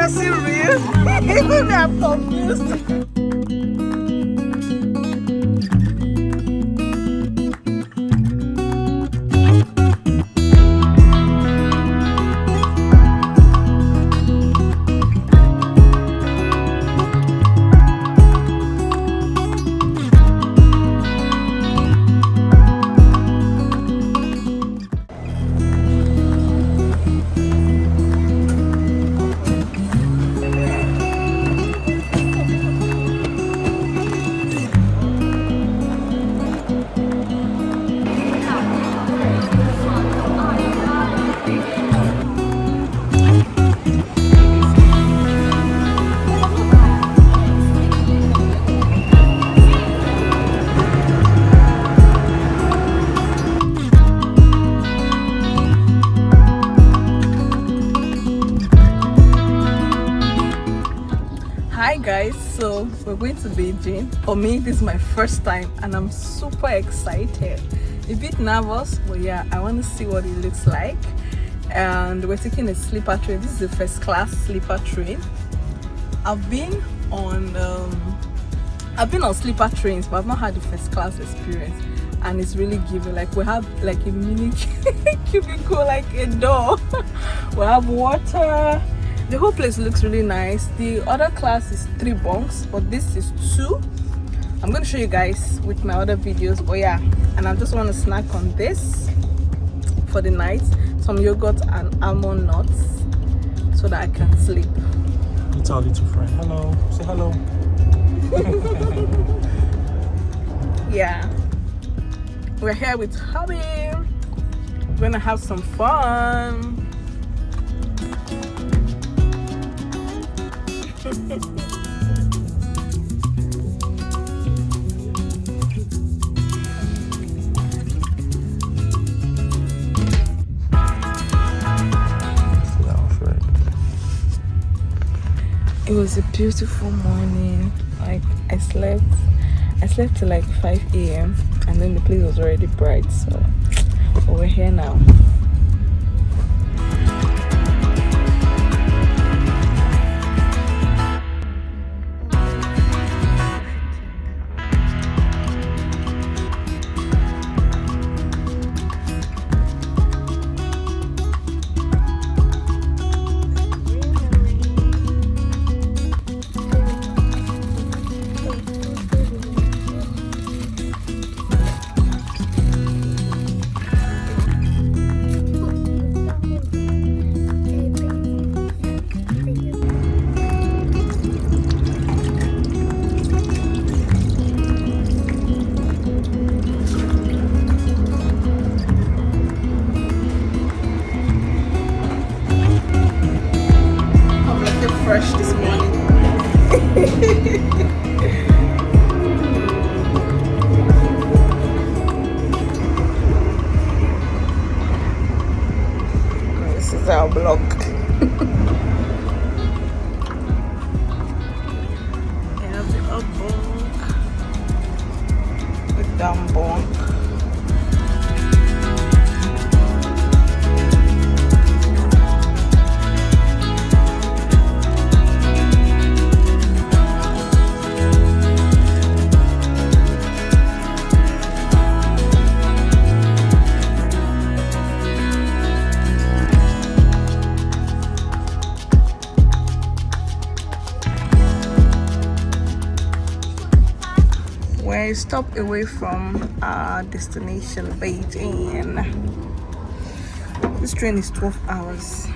is it real? Even I'm confused. Hi guys, so we're going to Beijing. For me, this is my first time and I'm super excited. A bit nervous, but yeah, I want to see what it looks like. And we're taking a sleeper train. This is the first class sleeper train. I've been on sleeper trains, but I've not had the first class experience, and it's really giving. Like, we have like a mini cubicle, like a door. We have water. The whole place looks really nice. The other class is 3 bunks, but this is 2. I'm going to show you guys with my other videos, but yeah, and I just want to snack on this for the night, some yogurt and almond nuts, so that I can sleep. It's our little friend. Hello, say hello. Yeah, we're here with hubby. We're gonna have some fun. It was a beautiful morning. Like, I slept till like 5 a.m. and then the place was already bright, so we're here now. Fresh this morning. This is our block. We have the up bunk, the down bunk. We're a stop away from our destination, Beijing. This train is 12 hours.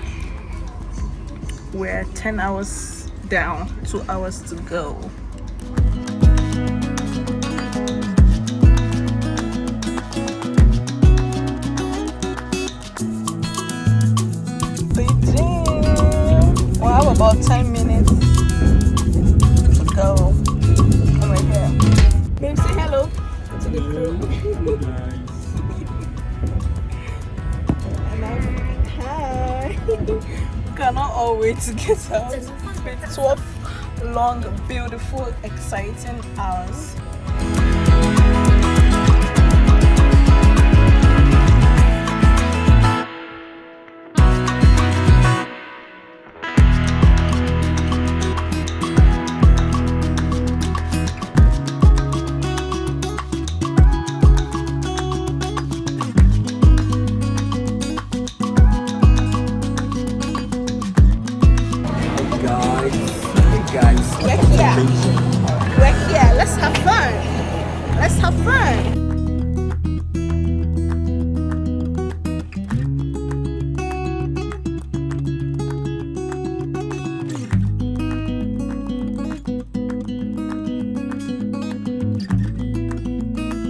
We're 10 hours down, 2 hours to go. Beijing! We'll have about 10 minutes to go. And we're here. Babe, say hello to the crew. Hello guys. Hi. Cannot all wait to get out. 12 long, beautiful, exciting hours. friend.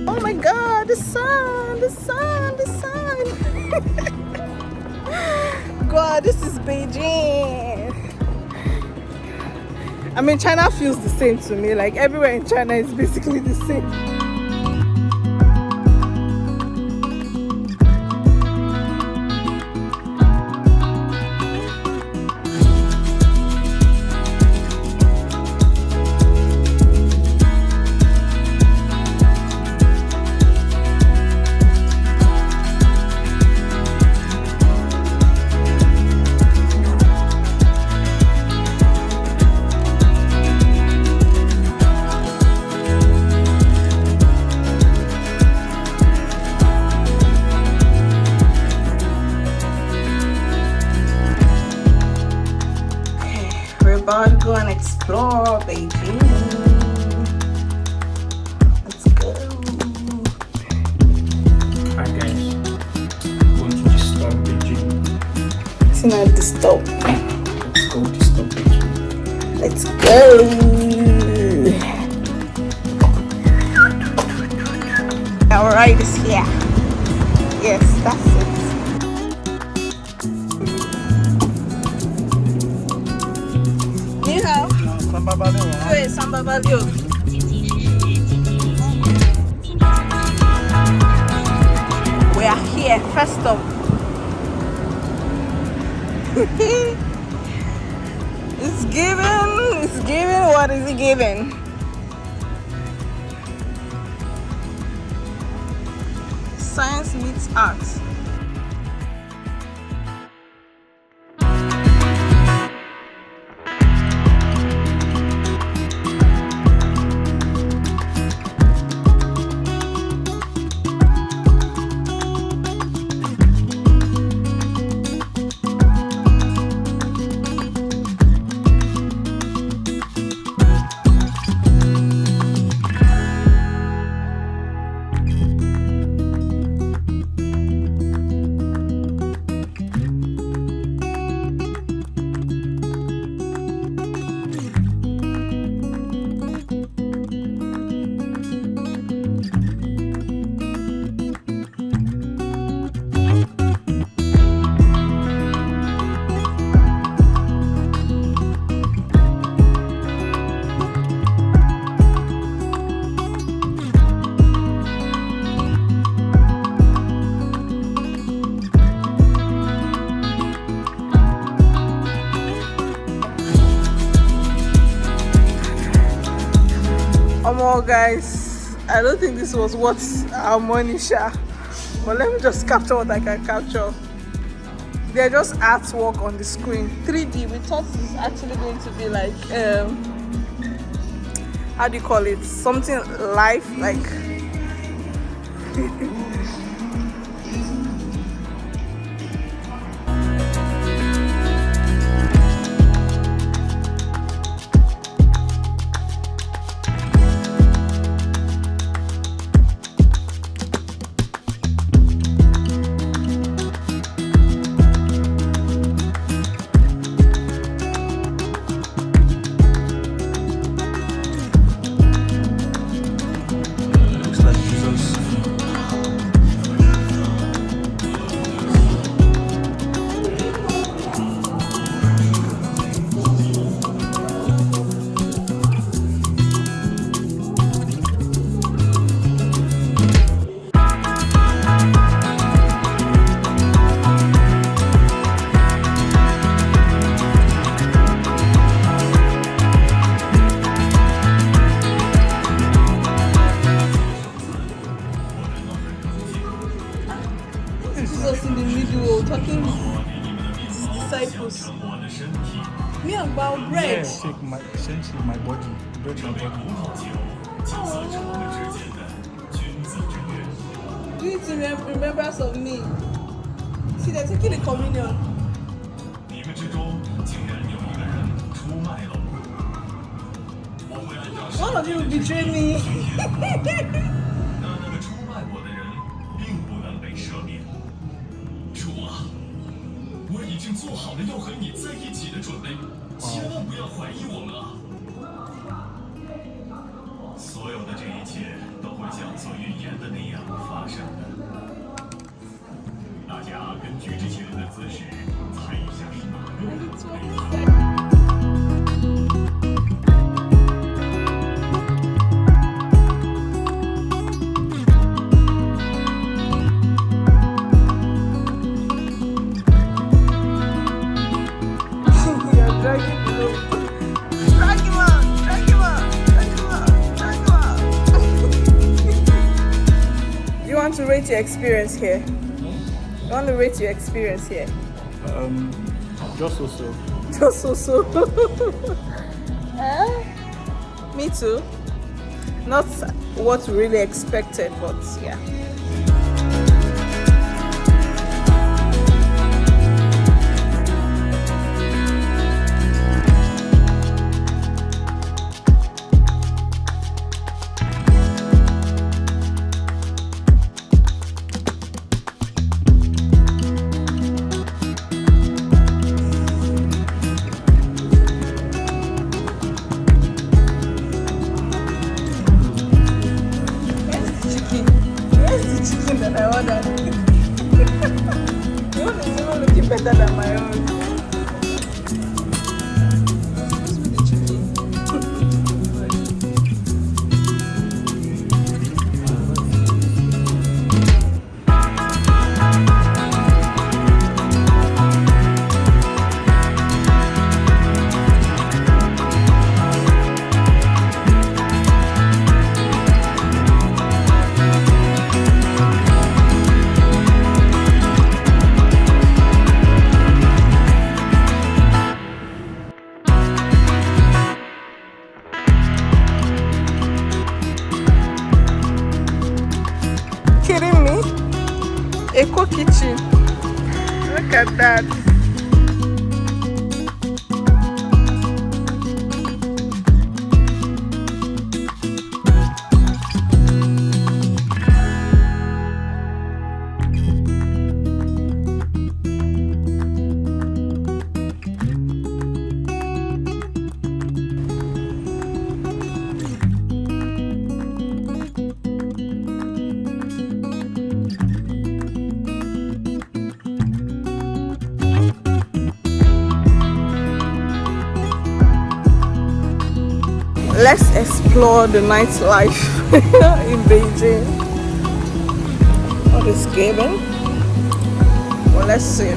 Oh my God, the sun, the sun, the sun. God, this is Beijing. I mean, China feels the same to me. Like everywhere in China is basically the same. We're about to go and explore Beijing. Let's go. Hi guys, going to disturb Beijing. It's not disturb. Let's go disturb Beijing. Let's go. Our ride is here. Yes, that's it. 你好，对，386。We are here, first stop. It's giving. What is it giving? Science meets art. Guys, I don't think this was worth our money, but let me just capture what I can capture. They're just artwork on the screen, 3D. We thought it's actually going to be like how do you call it, something live, like Jesus in the middle talking with his disciples. Me about bread. Yeah, take my essentially my body. Bread my body. Do it in remembrance of me. See, they're taking the communion. One of you will betray me. 好了要和你在一起的准备，千万不要怀疑我们啊！所有的这一切都会像所预言的那样发生的。大家根据这些人的姿势猜一下是哪个人。You want to rate your experience here? You want to rate your experience here? Just so. Just so. Me too. Not what we really expected, but yeah. That I ordered. Your one is even looking better than my own. Kidding me? Eco kitchen. Look at that. Let's explore the nightlife in Beijing. What is given? Well, let's see.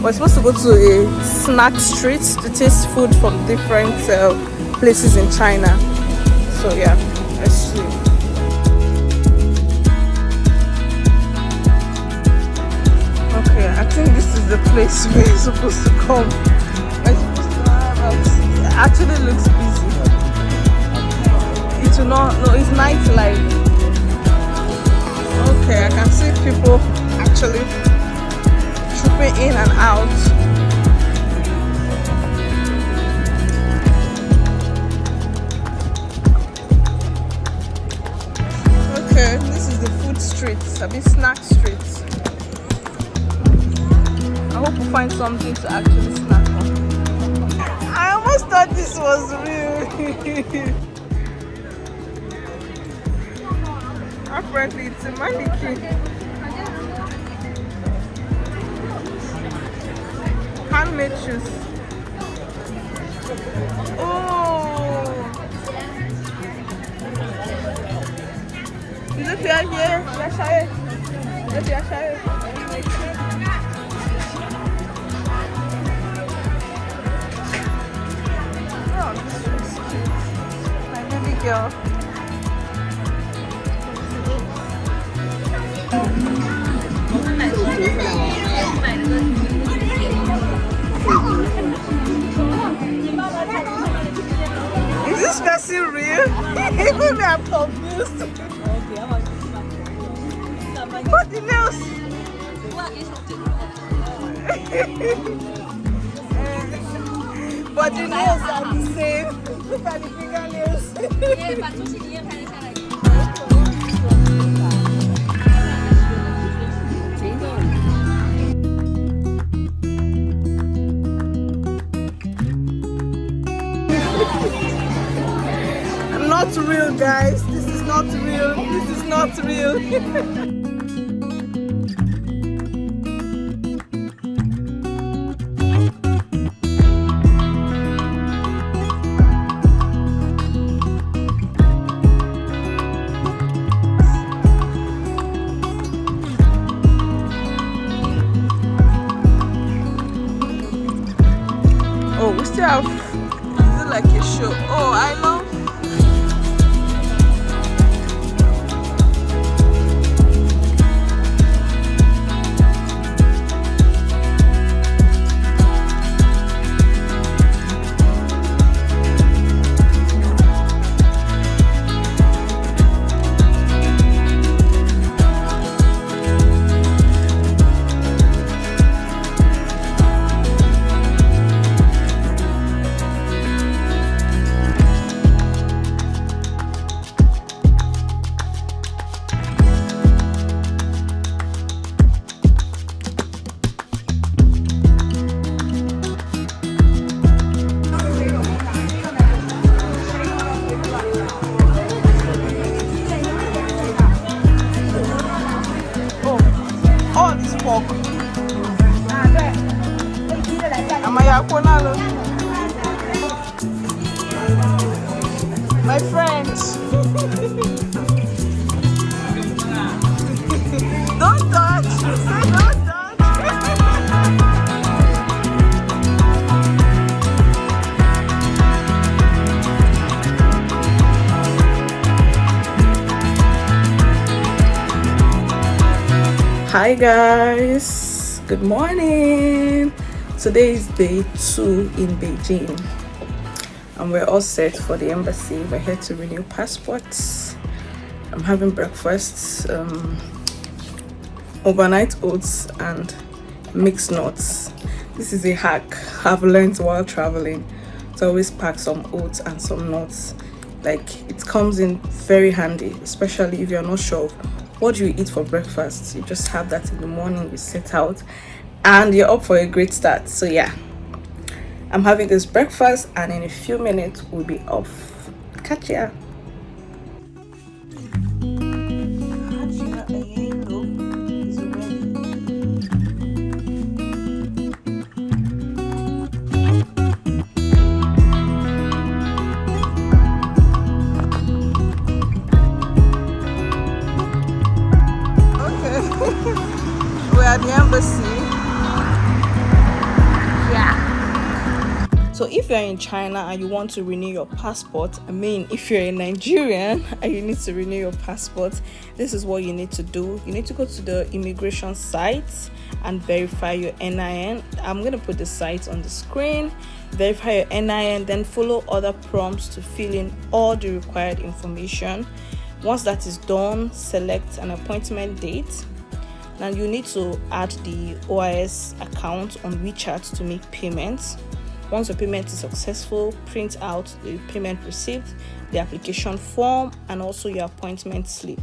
We're supposed to go to a snack street to taste food from different places in China. So yeah, let's see. Okay, I think this is the place we're supposed to come. We're supposed to have. It actually looks busy. It will not. No, it's nightlife. Okay, I can see people actually trooping in and out. Okay, this is the food streets, a bit snack streets. I hope we find something to actually snack on. I almost thought this was real. Apparently it's a mannequin. Handmade shoes. Oh! Is it here? Yes, oh, this looks cute. My baby girl. Is this person real? Even me, I'm confused. What the nails? But the nails are the same. Look at the fingernails. guys, this is not real. This is not real. Oh, we still have, is it like a show? Oh, I love. My friends. Don't touch. Say don't touch. Hi guys, good morning. Today is day 2 in Beijing and we're all set for the embassy. We're here to renew passports. I'm having breakfast, overnight oats and mixed nuts. This is a hack I've learned while traveling, to always pack some oats and some nuts. Like, it comes in very handy, especially if you're not sure of what do you eat for breakfast. You just have that in the morning, you set out and you're up for a great start. So yeah, I'm having this breakfast and in a few minutes we'll be off. Catch ya. We're at the embassy. Yeah. So if you're in China and you want to renew your passport, I mean, if you're a Nigerian and you need to renew your passport, this is what you need to do. You need to go to the immigration site and verify your NIN. I'm going to put the site on the screen. Verify your NIN, then follow other prompts to fill in all the required information. Once that is done, select an appointment date. Now you need to add the OIS account on WeChat to make payments. Once your payment is successful, print out the payment receipt, the application form, and also your appointment slip.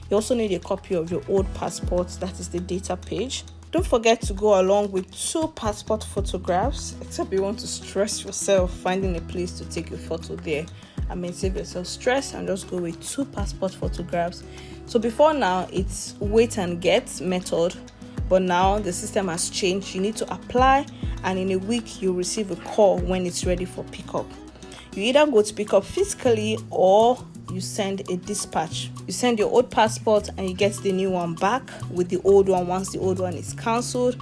You also need a copy of your old passport, that is the data page. Don't forget to go along with 2 passport photographs, except you want to stress yourself finding a place to take a photo there. I mean, save yourself stress and just go with 2 passport photographs. So before now, it's wait and get method, but now the system has changed. You need to apply and in a week you'll receive a call when it's ready for pickup. You either go to pick up physically or you send a dispatch. You send your old passport and you get the new one back with the old one once the old one is cancelled.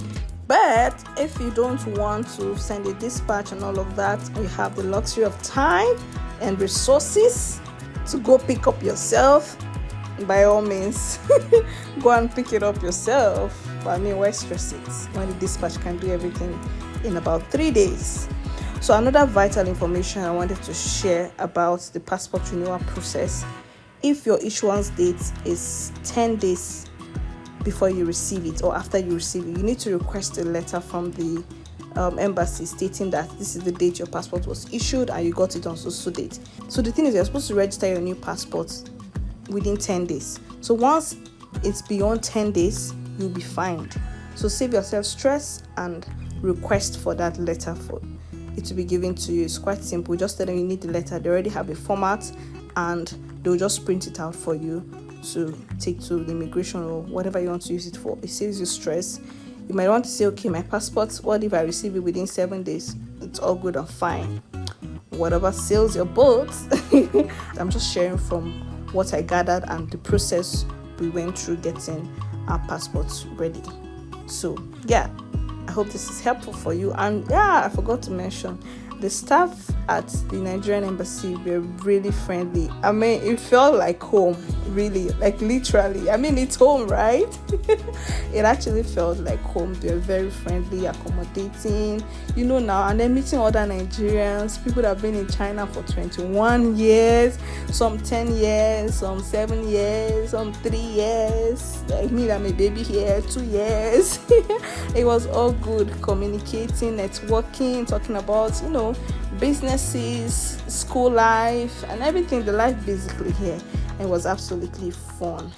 But if you don't want to send a dispatch and all of that, you have the luxury of time and resources to go pick up yourself. By all means, go and pick it up yourself. But I mean, why stress it when the dispatch can do everything in about 3 days? So another vital information I wanted to share about the passport renewal process. If your issuance date is 10 days before you receive it or after you receive it, you need to request a letter from the embassy stating that this is the date your passport was issued and you got it on so date. So the thing is, you're supposed to register your new passport within 10 days. So once it's beyond 10 days, you'll be fined. So save yourself stress and request for that letter for it to be given to you. It's quite simple. Just tell them you need the letter. They already have a format and they'll just print it out for you to take to the immigration or whatever you want to use it for. It saves you stress. You might want to say, okay, my passport, what if I receive it within 7 days? It's all good and fine. Whatever sails your boat. I'm just sharing from what I gathered and the process we went through getting our passports ready. So yeah, I hope this is helpful for you. And yeah, I forgot to mention, the staff at the Nigerian embassy were really friendly. I mean, it felt like home, really, like literally. I mean, it's home, right? It actually felt like home. They were very friendly, accommodating, you know, now. And then meeting other Nigerians, people that have been in China for 21 years, some 10 years, some 7 years, some 3 years, like me, I'm a baby here, 2 years. It was all good, communicating, networking, talking about, you know, businesses, school life, and everything, the life basically here. It was absolutely fun.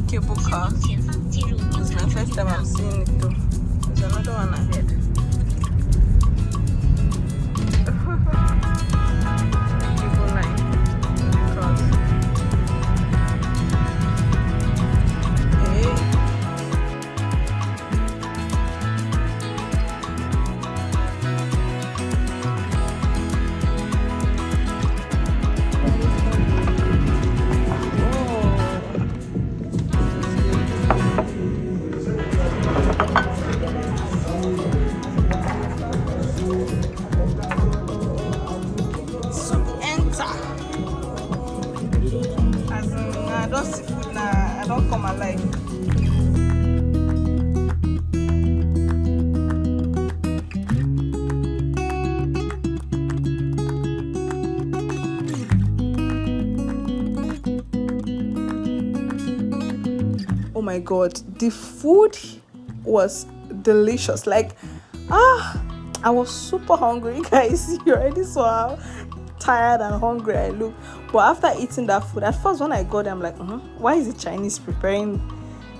Cable car. It's my first time I'm seeing it too. There's another one ahead. Cable line. Cross. Hey. Oh my god, the food was delicious. Like, I was super hungry, guys. You already saw how tired and hungry I look. But after eating that food, at first when I got there, I'm like, why is the Chinese preparing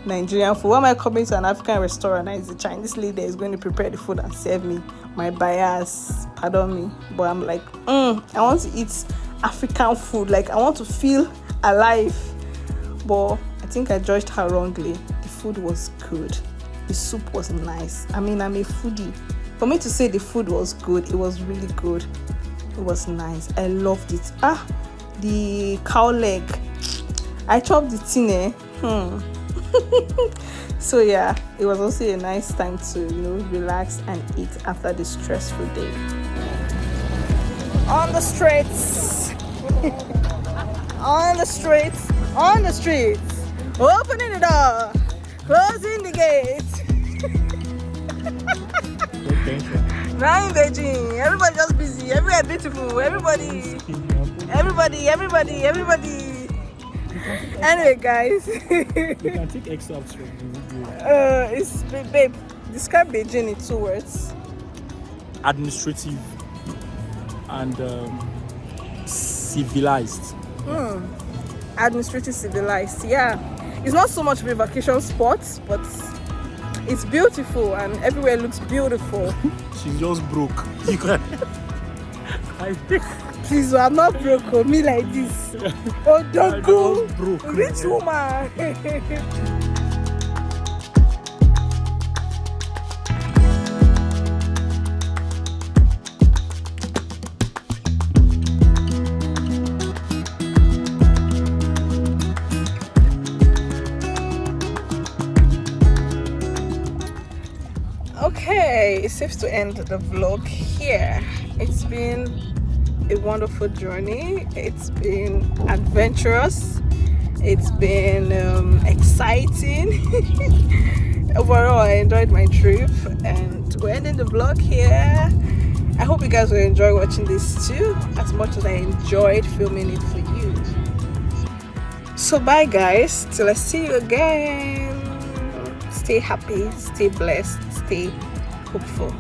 Nigerian food? Why am I coming to an African restaurant and it's the Chinese lady that is going to prepare the food and serve me? My bias, pardon me. But I'm like, I want to eat African food. Like, I want to feel alive. But I think I judged her wrongly. The food was good. The soup was nice. I mean, I'm a foodie. For me to say the food was good, it was really good. It was nice. I loved it. The cow leg. I chopped the tin. So yeah, it was also a nice time to, you know, relax and eat after the stressful day. On the streets. On the streets. On the streets. Opening the door. Closing the gate. Now in Beijing, everybody just busy, everywhere beautiful, everybody. Anyway, guys. You can take excerpts from the video. It's babe. Describe Beijing in 2 words. Administrative and civilized. Administrative, civilized. Yeah, it's not so much of a vacation spot, but it's beautiful and everywhere looks beautiful. She's just broke. You can. Please, I'm not broke. Oh, me like this. Oh, don't go. Broke. Rich woman. Okay, it's safe to end the vlog here. It's been a wonderful journey. It's been adventurous. It's been exciting. Overall, I enjoyed my trip, and we're ending the vlog here. I hope you guys will enjoy watching this too, as much as I enjoyed filming it for you. So bye guys, till I see you again. Stay happy, stay blessed, stay hopeful.